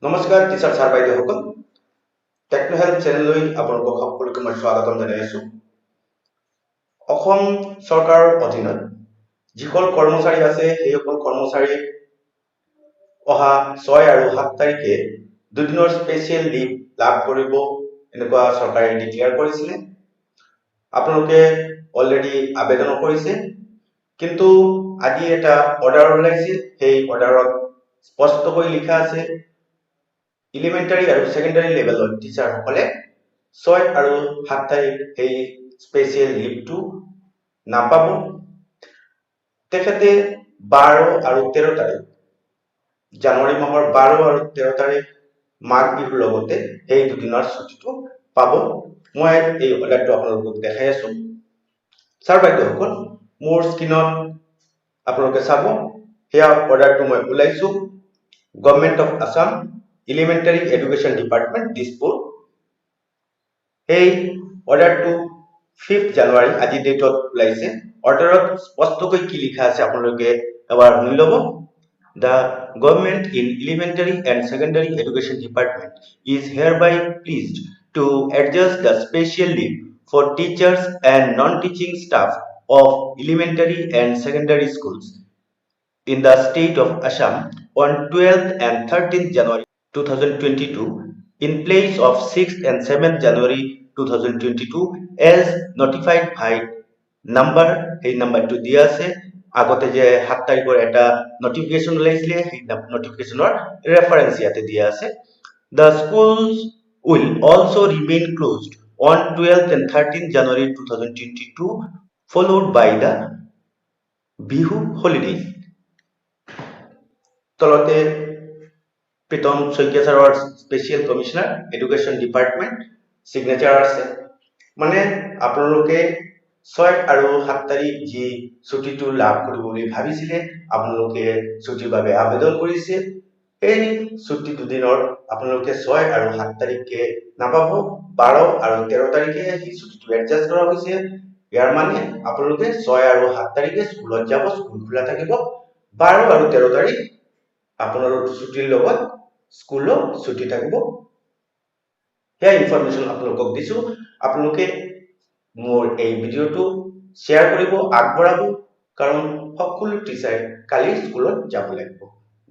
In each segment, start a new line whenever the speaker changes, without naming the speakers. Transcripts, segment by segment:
নমস্কাৰ teacher sir বাইদেউসকল techno help চেনেললৈ আপোনালোকক সকলোকে মই স্বাগতম জনাই আছো। অসম চৰকাৰৰ অধীনত যিসকল কৰ্মচাৰী আছে সেইসকল কৰ্মচাৰী অহা 6 আৰু 7 তাৰিখে দুদিনৰ স্পেচিয়েল লিভ লাভ কৰিব এনেকুৱা চৰকাৰে ডিক্লেয়াৰ কৰিছিলে। আপোনালোকে অলৰেডি আবেদন কৰিছে, কিন্তু আজি এটা অৰ্ডাৰ ওলাইছে। সেই অৰ্ডাৰত স্পষ্টকৈ লিখা আছে ইলিমেণ্টাৰী আৰু ছেকেণ্ডাৰী লেভেলৰ টিচাৰসকলে 6 আৰু 7 তাৰিখ সেই স্পেচিয়েল লিভটো নাপাব। তেখেতে 12 আৰু 13 তাৰিখ জানুৱাৰী মাহৰ 12 আৰু 13 তাৰিখ মাঘ বিহুৰ লগতে সেই দুদিনৰ ছুটিটো পাব। মই এই অৰ্ডাৰটো আপোনালোকক দেখাই আছো। ছাৰ বাইদেউসকল মোৰ স্ক্ৰীনত আপোনালোকে চাব, সেয়া অৰ্ডাৰটো মই ওলাইছো। Government of Assam elementary education department Dispur. এই অৰ্ডাৰটো 5 জানুৱাৰী আজি ডেটত ওলাইছে। অৰ্ডাৰত স্পষ্টকৈ কি লিখা আছে আপোনালোকে এবাৰ শুনি ল'ব। The government in elementary and secondary education department is hereby pleased to adjust the special leave for teachers and non-teaching staff of elementary and secondary schools in the state of Assam on 12th and 13th January 2022 in place of 6th and 7th January 2022 as notified by number এই নাম্বাৰটো দিয়া আছে। আগতে যে 7 তাৰিখৰ এটা notification ওলাইছিলে সেই নোটিফিকেশনৰ ৰেফাৰেন্স ইয়াতে দিয়া আছে। The schools will also remain closed on 12th and 13th January 2022 followed by the Bihu holidays. তলতে প্ৰীতম শইকীয়া ছাৰৰ special commissioner education department signature আছে। মানে আপোনালোকে 6 আৰু 7 তাৰিখ যি ছুটিটো লাভ কৰিব বুলি ভাবিছিলে, আপোনালোকে ছুটিৰ বাবে আবেদন কৰিছে। এই ছুটি দুদিনৰ আপোনালোকে 6 আৰু 7 তাৰিখে নাপাব। 12 আৰু 13 তাৰিখে এই ছুটিটো এডজাষ্ট কৰা হৈছে। ইয়াৰ মানে আপোনালোকে 6 আৰু 7 তাৰিখে স্কুলত যাব, স্কুল খোলা থাকিব। 12 আৰু 13 তাৰিখ আপোনালোকৰ ছুটিৰ লগত স্কুলো ছুটি থাকিব। সেয়া ইনফৰমেশ্যন আপোনালোকক দিছো। আপোনালোকে মোৰ এই ভিডিঅ'টো শ্বেয়াৰ কৰিব, আগবঢ়াব, কাৰণ সকলো টিচাৰে কালি স্কুলত যাব লাগিব।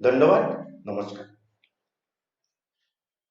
ধন্যবাদ, নমস্কাৰ।